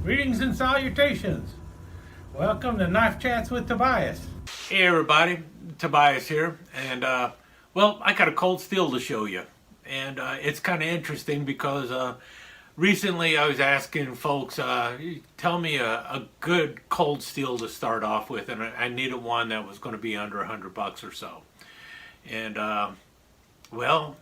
Greetings and salutations. Welcome to Knife Chats with Tobias. Hey everybody, Tobias here, and well, I got a cold steel to show you, and it's kind of interesting because recently I was asking folks, tell me a good cold steel to start off with, and I needed one that was going to be under $100 or so, and well,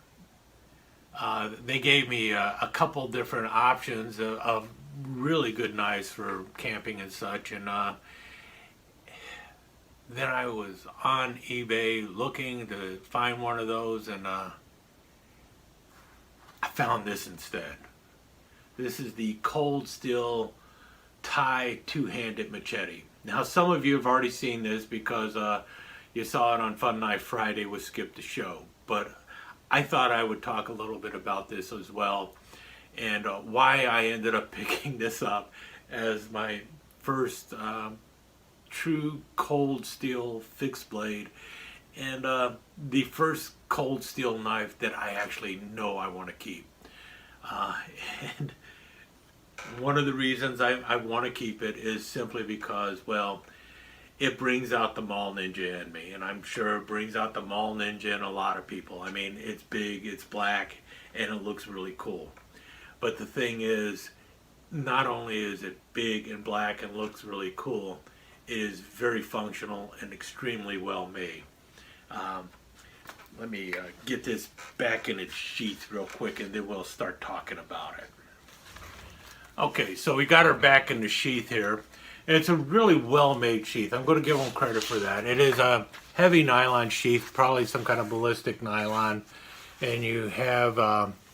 they gave me a couple different options of really good knives for camping and such, and then I was on eBay looking to find one of those, and I found this instead. This is the Cold Steel Thai two-handed machete. Now, some of you have already seen this because you saw it on Fun Knife Friday with Skip the Show, but I thought I would talk a little bit about this as well, and why I ended up picking this up as my first true cold steel fixed blade, and the first cold steel knife that I actually know I want to keep. And one of the reasons I want to keep it is simply because, well, it brings out the mall ninja in me, and I'm sure it brings out the mall ninja in a lot of people. I mean, it's big, it's black, and it looks really cool. But the thing is, not only is it big and black and looks really cool, it is very functional and extremely well made. Let me get this back in its sheath real quick, and then we'll start talking about it. Okay, so we got her back in the sheath here. And it's a really well-made sheath. I'm going to give them credit for that. It is a heavy nylon sheath, probably some kind of ballistic nylon. And you have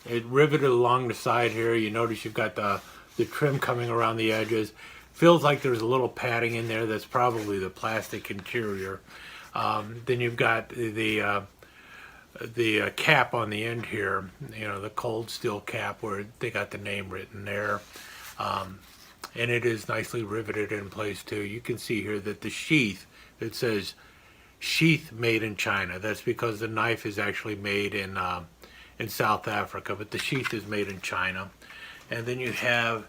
it riveted along the side here. You notice you've got the trim coming around the edges. Feels like there's a little padding in there. That's probably the plastic interior. Then you've got the cap on the end here. You know, the cold steel cap where they got the name written there. And it is nicely riveted in place too. You can see here that the sheath, it says sheath made in China. That's because the knife is actually made in South Africa, but the sheath is made in China. And then you have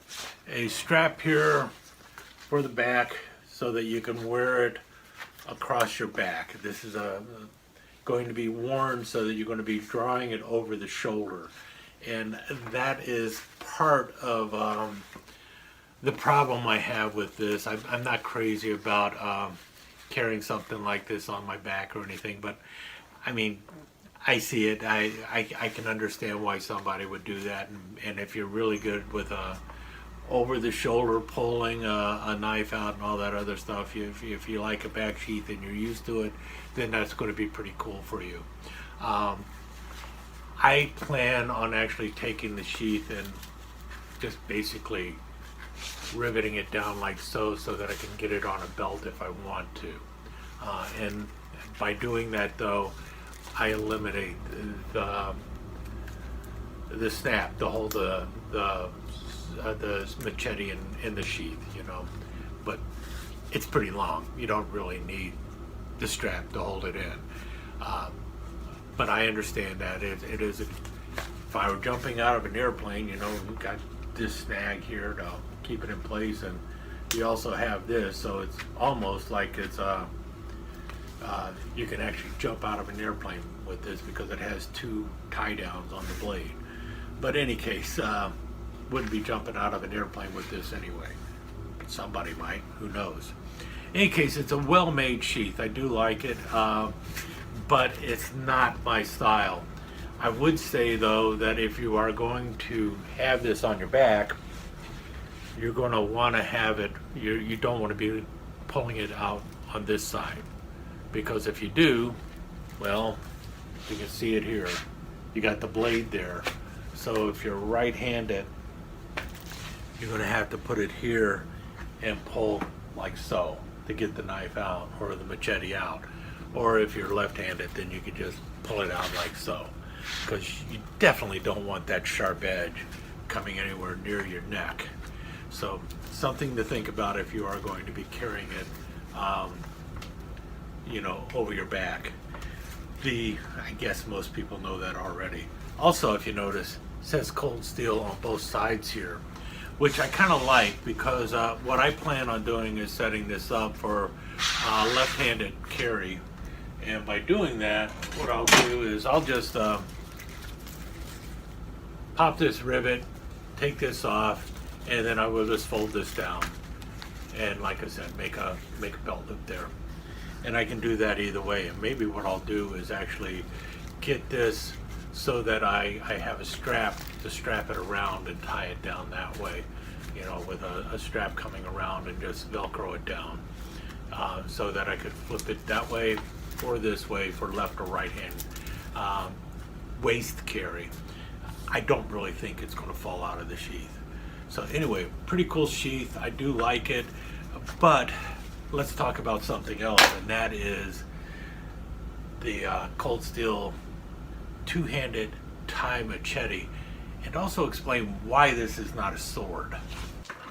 a strap here for the back so that you can wear it across your back. This is going to be worn so that you're going to be drawing it over the shoulder. And that is part of the problem I have with this. I'm not crazy about carrying something like this on my back or anything, but I mean, I see it. I can understand why somebody would do that, and if you're really good with over the shoulder pulling a knife out and all that other stuff, if you like a back sheath and you're used to it, then that's going to be pretty cool for you. I plan on actually taking the sheath and just basically riveting it down like so that I can get it on a belt if I want to. And by doing that, though, I eliminate the snap to hold the machete in the sheath, you know. But it's pretty long. You don't really need the strap to hold it in. But I understand that it is. If I were jumping out of an airplane, you know, we've got this snag here to keep it in place, and you also have this, so it's almost like it's you can actually jump out of an airplane with this because it has two tie downs on the blade. But in any case, wouldn't be jumping out of an airplane with this anyway. Somebody might, who knows. In any case, it's a well-made sheath. I do like it, but it's not my style. I would say, though, that if you are going to have this on your back, you're going to want to have it, you don't want to be pulling it out on this side, because if you do, well, you can see it here, you got the blade there. So if you're right-handed, you're going to have to put it here and pull like so to get the knife out, or the machete out. Or if you're left-handed, then you can just pull it out like so, because you definitely don't want that sharp edge coming anywhere near your neck. So something to think about if you are going to be carrying it, you know, over your back. I guess most people know that already. Also, if you notice, it says Cold Steel on both sides here. which I kind of like because what I plan on doing is setting this up for left-handed carry. And by doing that, what I'll do is I'll just pop this rivet, take this off, and then I will just fold this down. And like I said, make a belt loop there. And I can do that either way. And maybe what I'll do is actually get this so that I have a strap to strap it around and tie it down that way, you know, with a strap coming around, and just Velcro it down so that I could flip it that way or this way for left or right hand waist carry. I don't really think it's going to fall out of the sheath. So anyway, pretty cool sheath. I do like it, but let's talk about something else, and that is the Cold Steel two-handed Thai Machete, and also explain why this is not a sword.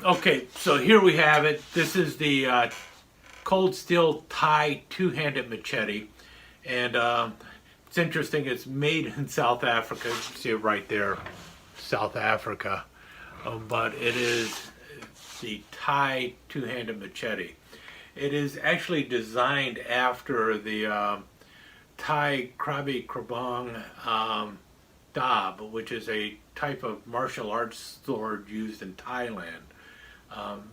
Okay, so here we have it. This is the Cold Steel Thai two-handed machete, and it's interesting. It's made in South Africa. You can see it right there, South Africa. But it is the Thai two-handed machete. It is actually designed after the Thai Krabi Krabong Dab, which is a type of martial arts sword used in Thailand.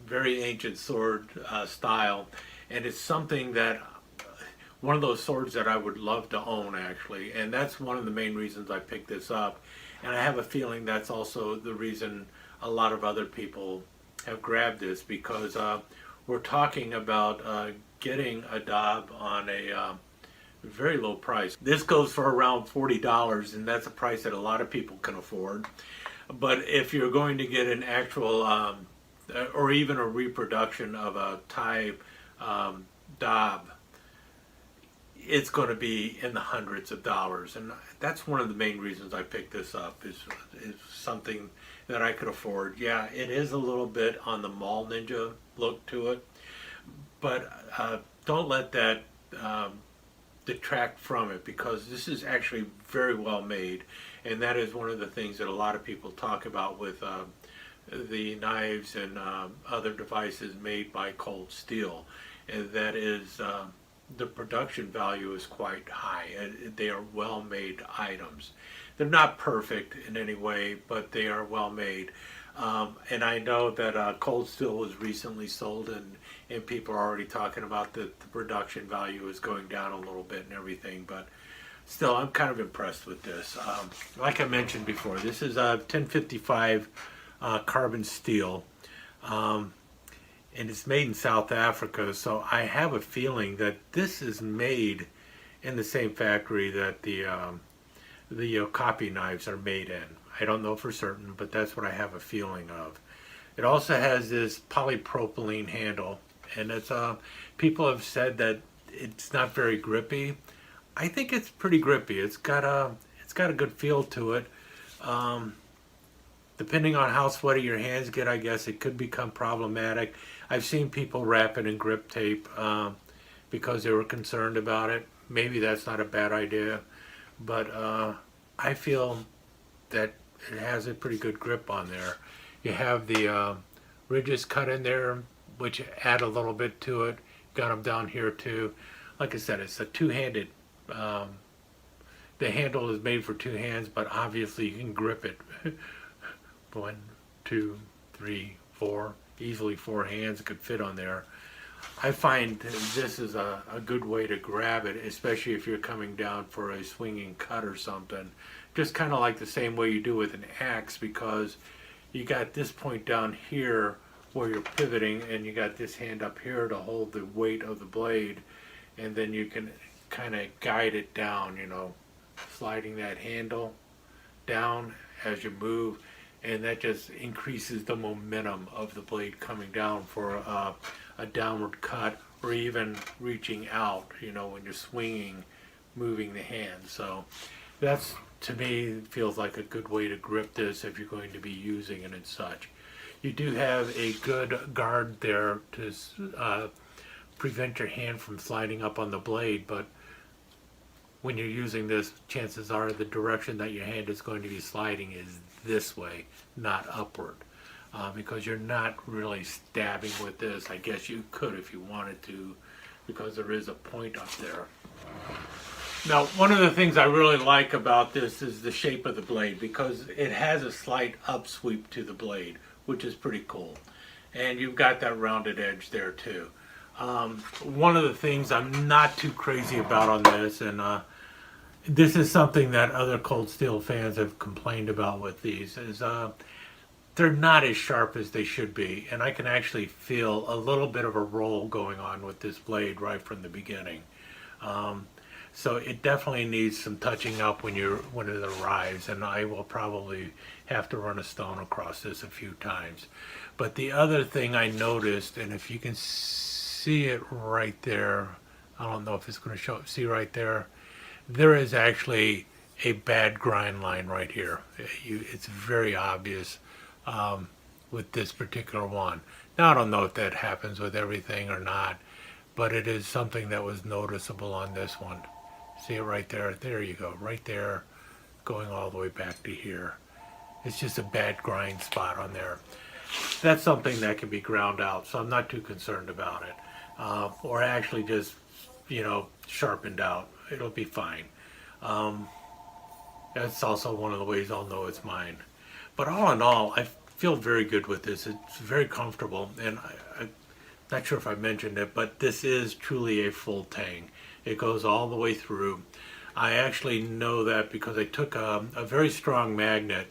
Very ancient sword style, and it's something that one of those swords that I would love to own, actually, and that's one of the main reasons I picked this up. And I have a feeling that's also the reason a lot of other people have grabbed this, because we're talking about getting a dab on a very low price. This goes for around $40, and that's a price that a lot of people can afford. But if you're going to get an actual or even a reproduction of a Thai dab, it's going to be in the hundreds of dollars, and that's one of the main reasons I picked this up, is something that I could afford. Yeah, it is a little bit on the Mall Ninja look to it, but don't let that detract from it, because this is actually very well made, and that is one of the things that a lot of people talk about with the knives and other devices made by Cold Steel, and that is the production value is quite high. They are well-made items. They're not perfect in any way, but they are well-made. And I know that Cold Steel was recently sold, and people are already talking about the production value is going down a little bit and everything, but still, I'm kind of impressed with this. Like I mentioned before, this is a 1055 carbon steel. And it's made in South Africa, so I have a feeling that this is made in the same factory that the copy knives are made in. I don't know for certain, but that's what I have a feeling of. It also has this polypropylene handle, and it's people have said that it's not very grippy. I think it's pretty grippy. It's got a good feel to it. Depending on how sweaty your hands get, I guess it could become problematic. I've seen people wrap it in grip tape because they were concerned about it. Maybe that's not a bad idea, but I feel that it has a pretty good grip on there. You have the ridges cut in there, which add a little bit to it. Got them down here too. Like I said, it's a two-handed. The handle is made for two hands, but obviously you can grip it. 1, 2, 3, 4. Easily 4 hands could fit on there. I find this is a good way to grab it, especially if you're coming down for a swinging cut or something. Just kind of like the same way you do with an axe, because you got this point down here where you're pivoting, and you got this hand up here to hold the weight of the blade, and then you can kind of guide it down, you know, sliding that handle down as you move. And that just increases the momentum of the blade coming down for a downward cut, or even reaching out, you know, when you're swinging, moving the hand. So that's, to me, feels like a good way to grip this if you're going to be using it and such. You do have a good guard there to prevent your hand from sliding up on the blade, but when you're using this, chances are the direction that your hand is going to be sliding is this way, not upward. because you're not really stabbing with this. I guess you could if you wanted to, because there is a point up there. Now, one of the things I really like about this is the shape of the blade, because it has a slight upsweep to the blade, which is pretty cool. And you've got that rounded edge there too. One of the things I'm not too crazy about on this, and this is something that other Cold Steel fans have complained about with these, is they're not as sharp as they should be. And I can actually feel a little bit of a roll going on with this blade right from the beginning. So it definitely needs some touching up when it arrives, and I will probably have to run a stone across this a few times. But the other thing I noticed, and if you can see it right there, I don't know if it's going to show up, see right there, there is actually a bad grind line right here. It's very obvious with this particular one. Now I don't know if that happens with everything or not, but it is something that was noticeable on this one. See it right there? There you go, right there, going all the way back to here. It's just a bad grind spot on there. That's something that can be ground out, so I'm not too concerned about it. Or actually just, sharpened out. It'll be fine. That's also one of the ways I'll know it's mine. But all in all, I feel very good with this. It's very comfortable, and I'm not sure if I mentioned it, but this is truly a full tang. It goes all the way through. I actually know that because I took a very strong magnet.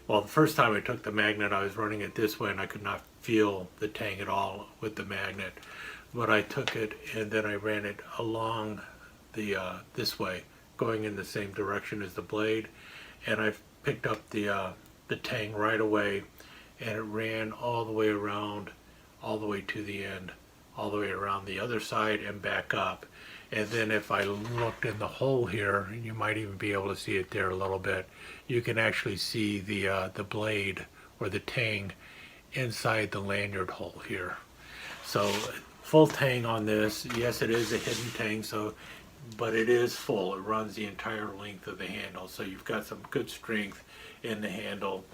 Well, the first time I took the magnet, I was running it this way, and I could not feel the tang at all with the magnet. But I took it, and then I ran it along the this way, going in the same direction as the blade, and I picked up the tang right away, and it ran all the way around, all the way to the end, all the way around the other side and back up. And then if I looked in the hole here, you might even be able to see it there a little bit, you can actually see the blade or the tang inside the lanyard hole here. So full tang on this. Yes, it is a hidden tang, but it is full. It runs the entire length of the handle, so you've got some good strength in the handle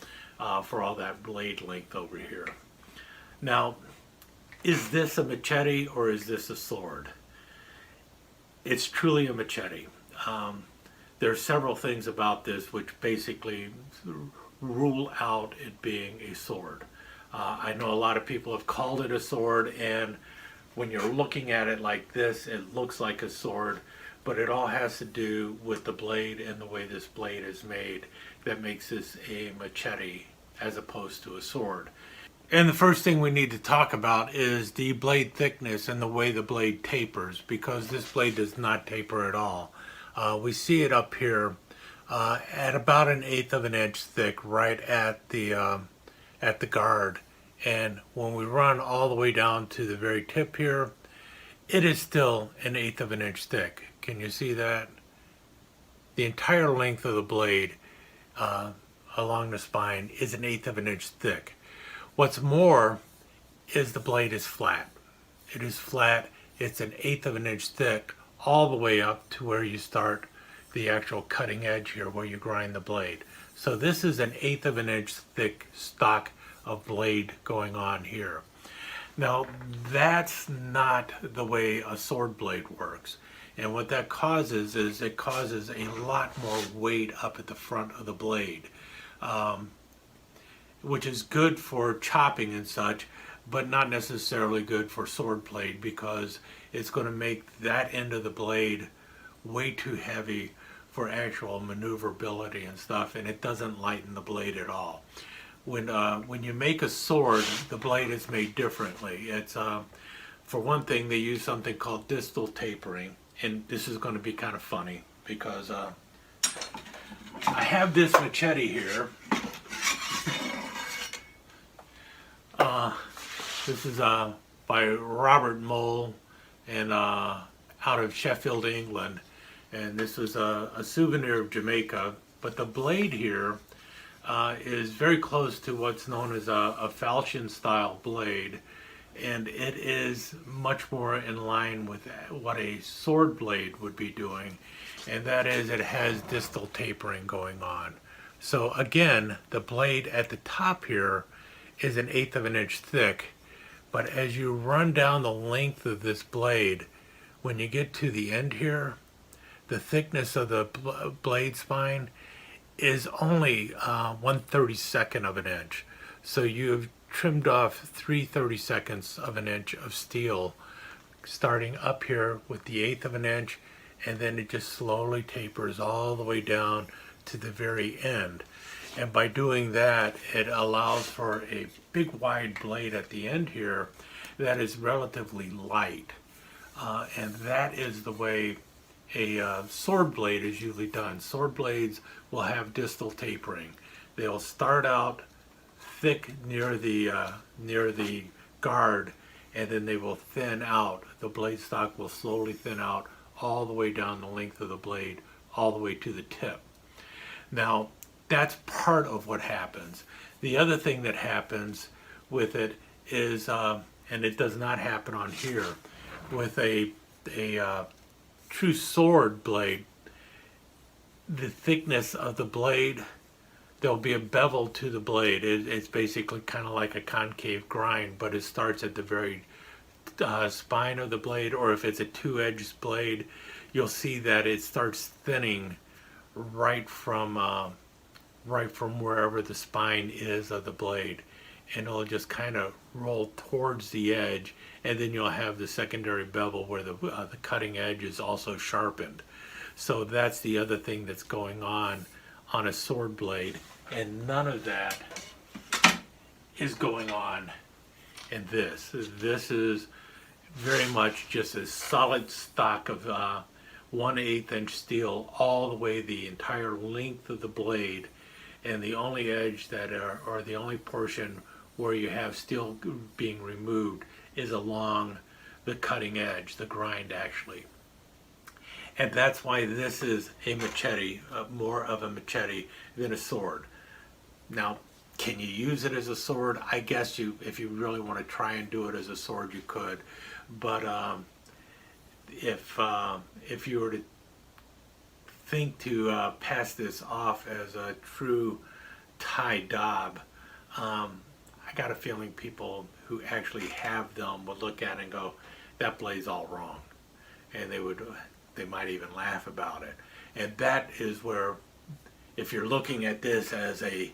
for all that blade length over here. Now, is this a machete or is this a sword? It's truly a machete. There are several things about this which basically rule out it being a sword. I know a lot of people have called it a sword, and when you're looking at it like this, it looks like a sword, but it all has to do with the blade and the way this blade is made that makes this a machete as opposed to a sword. And the first thing we need to talk about is the blade thickness and the way the blade tapers, because this blade does not taper at all. We see it up here at about 1/8 of an inch thick right at the guard. And when we run all the way down to the very tip here, it is still 1/8 of an inch thick. Can you see that? The entire length of the blade along the spine is 1/8 of an inch thick. What's more is the blade is flat. It is flat. It's 1/8 of an inch thick all the way up to where you start the actual cutting edge here where you grind the blade. So this is 1/8 of an inch thick stock of blade going on here. Now that's not the way a sword blade works. And what that causes is it causes a lot more weight up at the front of the blade. Which is good for chopping and such, but not necessarily good for sword blade, because it's going to make that end of the blade way too heavy for actual maneuverability and stuff, and it doesn't lighten the blade at all. When you make a sword, the blade is made differently. It's for one thing, they use something called distal tapering, and this is going to be kind of funny because I have this machete here. This is by Robert Mole and out of Sheffield, England, and this was a souvenir of Jamaica. But the blade here is very close to what's known as a falchion style blade, and it is much more in line with what a sword blade would be doing, and that is it has distal tapering going on. So again, the blade at the top here is 1/8 of an inch thick. But as you run down the length of this blade, when you get to the end here, the thickness of the blade spine is only 1/32 of an inch. So you've trimmed off 3/32 of an inch of steel, starting up here with the 1/8 of an inch, and then it just slowly tapers all the way down to the very end. And by doing that, it allows for a big wide blade at the end here that is relatively light. And that is the way a sword blade is usually done. Sword blades will have distal tapering. They'll start out thick near the guard, and then they will thin out. The blade stock will slowly thin out all the way down the length of the blade, all the way to the tip. Now, that's part of what happens. The other thing that happens with it is, and it does not happen on here, with a true sword blade, the thickness of the blade, there'll be a bevel to the blade. It's basically kind of like a concave grind, but it starts at the very spine of the blade, or if it's a two-edged blade, you'll see that it starts thinning right from wherever the spine is of the blade, and it'll just kind of roll towards the edge, and then you'll have the secondary bevel where the cutting edge is also sharpened. So that's the other thing that's going on a sword blade, and none of that is going on in this. This is very much just a solid stock of 1/8 inch steel all the way the entire length of the blade, and the only edge or the only portion where you have steel being removed is along the cutting edge, the grind actually. And that's why this is a machete, more of a machete than a sword. Now, can you use it as a sword? I guess if you really want to try and do it as a sword, you could. But if you were to think to pass this off as a true Thai dab, I got a feeling people who actually have them would look at it and go, that blade's all wrong. And they might even laugh about it. And that is where, if you're looking at this as a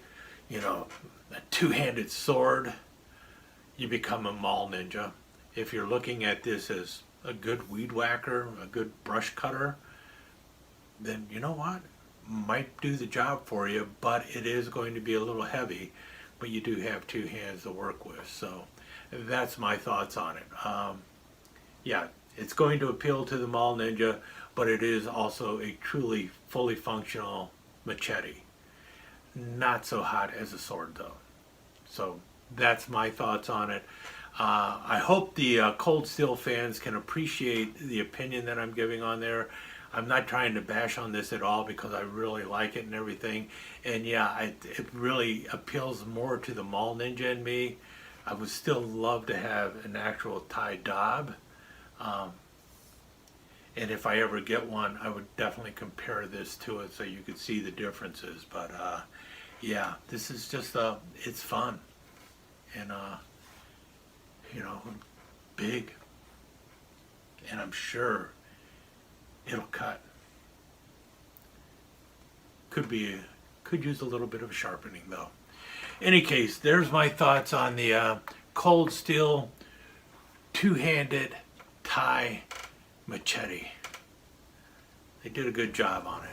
two-handed sword, you become a mall ninja. If you're looking at this as a good weed whacker, a good brush cutter, then you know what? Might do the job for you, but it is going to be a little heavy, but you do have two hands to work with. So that's my thoughts on it. Yeah, it's going to appeal to the mall ninja, but it is also a truly fully functional machete. Not so hot as a sword though. So that's my thoughts on it. I hope the Cold Steel fans can appreciate the opinion that I'm giving on there. I'm not trying to bash on this at all because I really like it and everything. And yeah, it really appeals more to the mall ninja in me. I would still love to have an actual Thai dab. And if I ever get one, I would definitely compare this to it so you could see the differences. But yeah, this is just, it's fun. And, big. And I'm sure it'll cut. Could use a little bit of sharpening though. Any case, there's my thoughts on the Cold Steel two-handed Thai machete. They did a good job on it.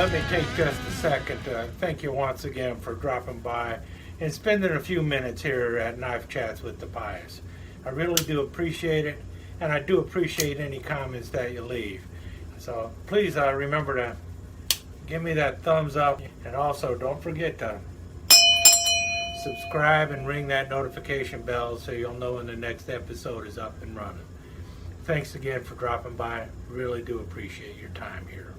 let me take just a second to thank you once again for dropping by and spending a few minutes here at Knife Chats with Tobias. I really do appreciate it, and I do appreciate any comments that you leave. So please remember to give me that thumbs up, and also don't forget to subscribe and ring that notification bell so you'll know when the next episode is up and running. Thanks again for dropping by. Really do appreciate your time here.